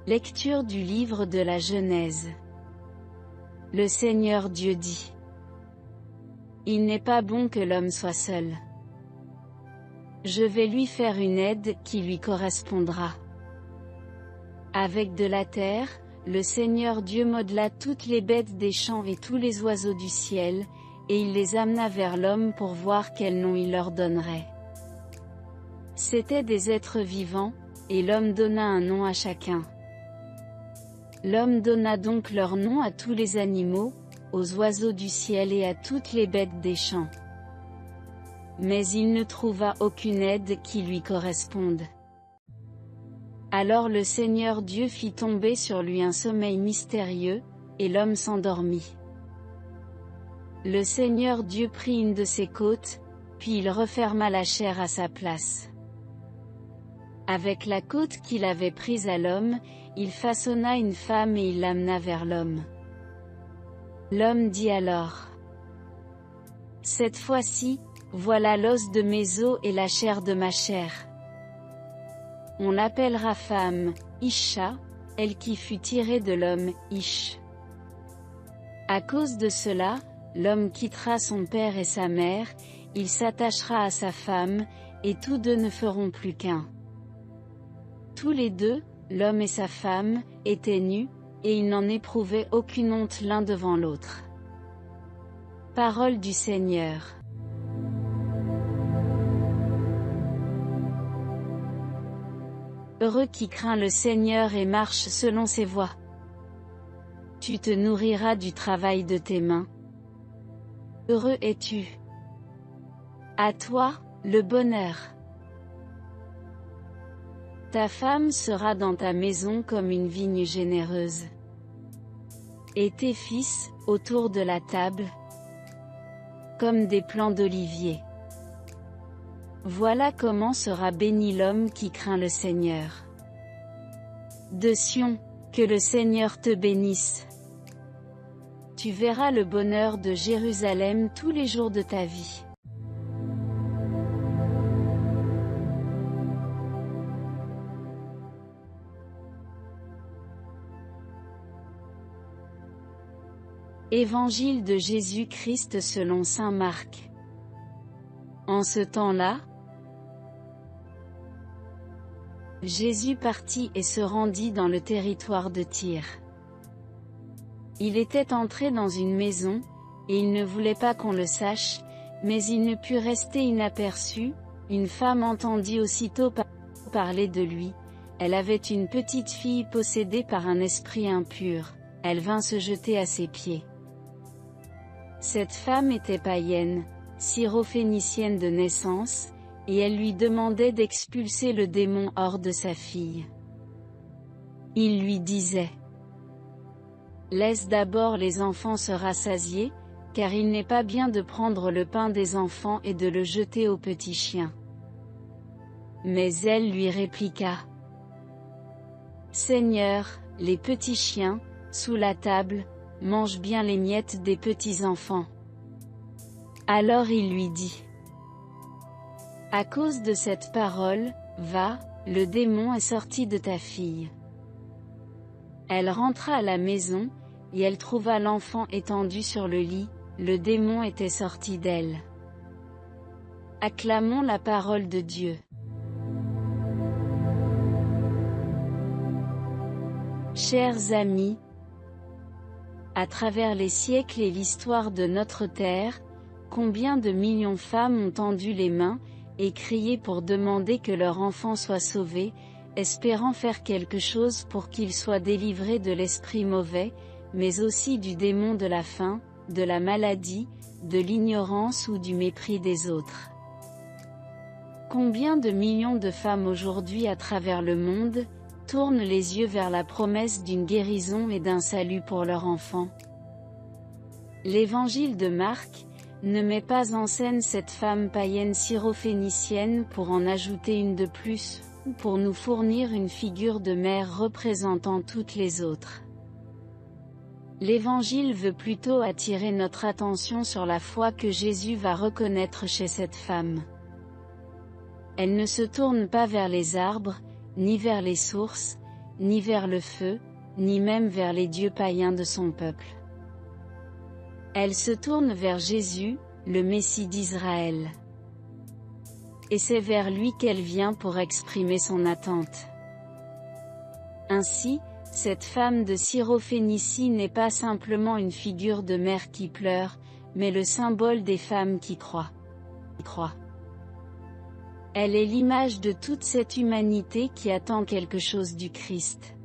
Lecture du livre de la Genèse. Le Seigneur Dieu dit: Il n'est pas bon que l'homme soit seul. Je vais lui faire une aide qui lui correspondra. Avec de la terre, le Seigneur Dieu modela toutes les bêtes des champs et tous les oiseaux du ciel, et il les amena vers l'homme pour voir quel nom il leur donnerait. C'étaient des êtres vivants, et l'homme donna un nom à chacun. L'homme donna donc leur nom à tous les animaux, aux oiseaux du ciel et à toutes les bêtes des champs. Mais il ne trouva aucune aide qui lui corresponde. Alors le Seigneur Dieu fit tomber sur lui un sommeil mystérieux, et l'homme s'endormit. Le Seigneur Dieu prit une de ses côtes, puis il referma la chair à sa place. Avec la côte qu'il avait prise à l'homme, il façonna une femme et il l'amena vers l'homme. L'homme dit alors: Cette fois-ci, voilà l'os de mes os et la chair de ma chair. On l'appellera femme, Isha, elle qui fut tirée de l'homme, Ish. À cause de cela, l'homme quittera son père et sa mère, il s'attachera à sa femme, et tous deux ne feront plus qu'un. Tous les deux, l'homme et sa femme, étaient nus, et ils n'en éprouvaient aucune honte l'un devant l'autre. Parole du Seigneur. Heureux qui craint le Seigneur et marche selon ses voies. Tu te nourriras du travail de tes mains. Heureux es-tu. À toi, le bonheur. Ta femme sera dans ta maison comme une vigne généreuse. Et tes fils, autour de la table, comme des plants d'olivier. Voilà comment sera béni l'homme qui craint le Seigneur. De Sion, que le Seigneur te bénisse. Tu verras le bonheur de Jérusalem tous les jours de ta vie. Évangile de Jésus-Christ selon saint Marc. En ce temps-là, Jésus partit et se rendit dans le territoire de Tyr. Il était entré dans une maison, et il ne voulait pas qu'on le sache, mais il ne put rester inaperçu. Une femme entendit aussitôt parler de lui. Elle avait une petite fille possédée par un esprit impur. Elle vint se jeter à ses pieds. Cette femme était païenne, syrophénicienne de naissance, et elle lui demandait d'expulser le démon hors de sa fille. Il lui disait: Laisse d'abord les enfants se rassasier, car il n'est pas bien de prendre le pain des enfants et de le jeter aux petits chiens. Mais elle lui répliqua: Seigneur, les petits chiens, sous la table, mangent bien les miettes des petits enfants. Alors il lui dit: À cause de cette parole, va, le démon est sorti de ta fille. Elle rentra à la maison, et elle trouva l'enfant étendu sur le lit, le démon était sorti d'elle. Acclamons la parole de Dieu. Chers amis, à travers les siècles et l'histoire de notre terre, combien de millions de femmes ont tendu les mains, et crié pour demander que leur enfant soit sauvé, espérant faire quelque chose pour qu'il soit délivré de l'esprit mauvais, mais aussi du démon de la faim, de la maladie, de l'ignorance ou du mépris des autres. Combien de millions de femmes aujourd'hui à travers le monde, tournent les yeux vers la promesse d'une guérison et d'un salut pour leur enfant. L'évangile de Marc ne met pas en scène cette femme païenne syrophénicienne pour en ajouter une de plus, ou pour nous fournir une figure de mère représentant toutes les autres. L'Évangile veut plutôt attirer notre attention sur la foi que Jésus va reconnaître chez cette femme. Elle ne se tourne pas vers les arbres, ni vers les sources, ni vers le feu, ni même vers les dieux païens de son peuple. Elle se tourne vers Jésus, le Messie d'Israël. Et c'est vers lui qu'elle vient pour exprimer son attente. Ainsi, cette femme de Syrophénicie n'est pas simplement une figure de mère qui pleure, mais le symbole des femmes qui croient. Elle est l'image de toute cette humanité qui attend quelque chose du Christ.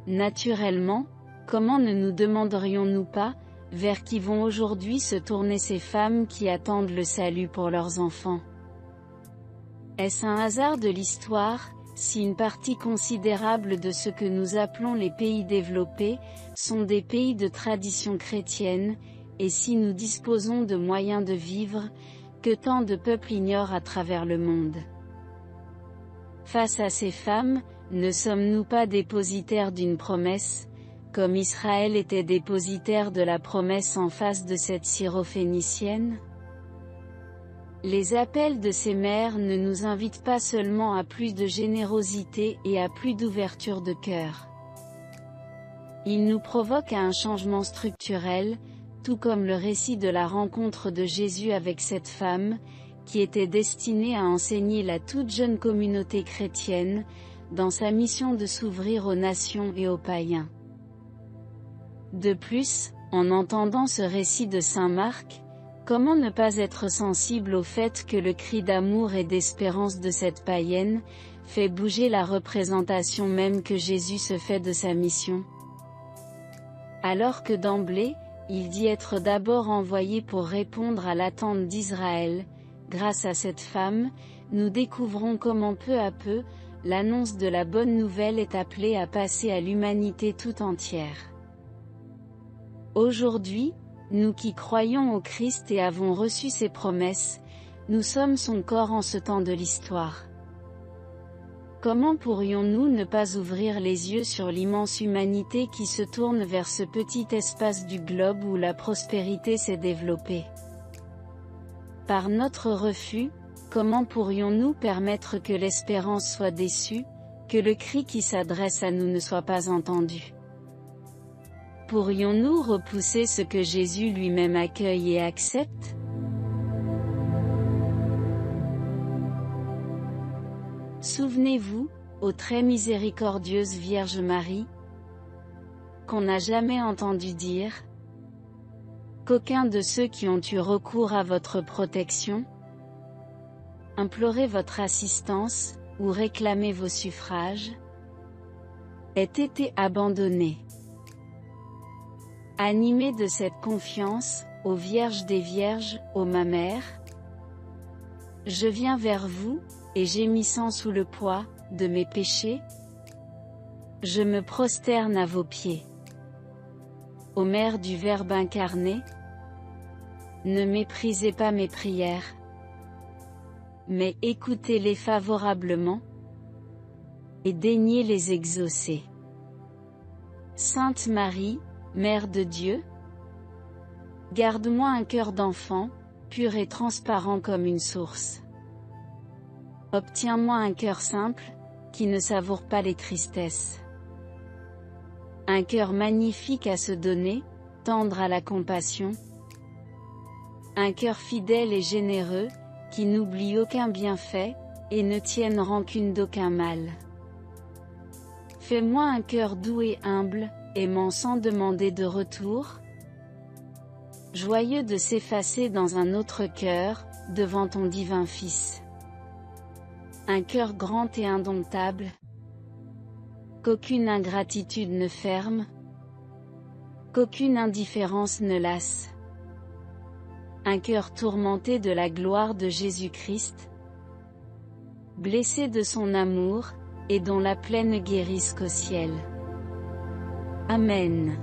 Naturellement, comment ne nous demanderions-nous pas, vers qui vont aujourd'hui se tourner ces femmes qui attendent le salut pour leurs enfants? Est-ce un hasard de l'histoire, si une partie considérable de ce que nous appelons les pays développés, sont des pays de tradition chrétienne, et si nous disposons de moyens de vivre, que tant de peuples ignorent à travers le monde? Face à ces femmes, ne sommes-nous pas dépositaires d'une promesse, comme Israël était dépositaire de la promesse en face de cette Syrophénicienne? Les appels de ces mères ne nous invitent pas seulement à plus de générosité et à plus d'ouverture de cœur. Ils nous provoquent à un changement structurel, tout comme le récit de la rencontre de Jésus avec cette femme, qui était destinée à enseigner la toute jeune communauté chrétienne, dans sa mission de s'ouvrir aux nations et aux païens. De plus, en entendant ce récit de saint Marc, comment ne pas être sensible au fait que le cri d'amour et d'espérance de cette païenne, fait bouger la représentation même que Jésus se fait de sa mission? Alors que d'emblée, il dit être d'abord envoyé pour répondre à l'attente d'Israël, grâce à cette femme, nous découvrons comment peu à peu, l'annonce de la bonne nouvelle est appelée à passer à l'humanité tout entière. Aujourd'hui, nous qui croyons au Christ et avons reçu ses promesses, nous sommes son corps en ce temps de l'histoire. Comment pourrions-nous ne pas ouvrir les yeux sur l'immense humanité qui se tourne vers ce petit espace du globe où la prospérité s'est développée? Par notre refus, comment pourrions-nous permettre que l'espérance soit déçue, que le cri qui s'adresse à nous ne soit pas entendu? Pourrions-nous repousser ce que Jésus lui-même accueille et accepte? Souvenez-vous, ô très miséricordieuse Vierge Marie, qu'on n'a jamais entendu dire qu'aucun de ceux qui ont eu recours à votre protection, imploré votre assistance, ou réclamé vos suffrages, ait été abandonné. Animé de cette confiance, ô Vierge des Vierges, ô ma mère, je viens vers vous, et gémissant sous le poids de mes péchés, je me prosterne à vos pieds. Ô Mère du Verbe incarné, ne méprisez pas mes prières, mais écoutez-les favorablement, et daignez les exaucer. Sainte Marie, Mère de Dieu, garde-moi un cœur d'enfant, pur et transparent comme une source. Obtiens-moi un cœur simple, qui ne savoure pas les tristesses. Un cœur magnifique à se donner, tendre à la compassion. Un cœur fidèle et généreux, qui n'oublie aucun bienfait, et ne tienne rancune d'aucun mal. Fais-moi un cœur doux et humble, aimant sans demander de retour, joyeux de s'effacer dans un autre cœur, devant ton divin Fils. Un cœur grand et indomptable, qu'aucune ingratitude ne ferme, qu'aucune indifférence ne lasse. Un cœur tourmenté de la gloire de Jésus-Christ, blessé de son amour, et dont la plaine guérisse qu'au ciel. Amen.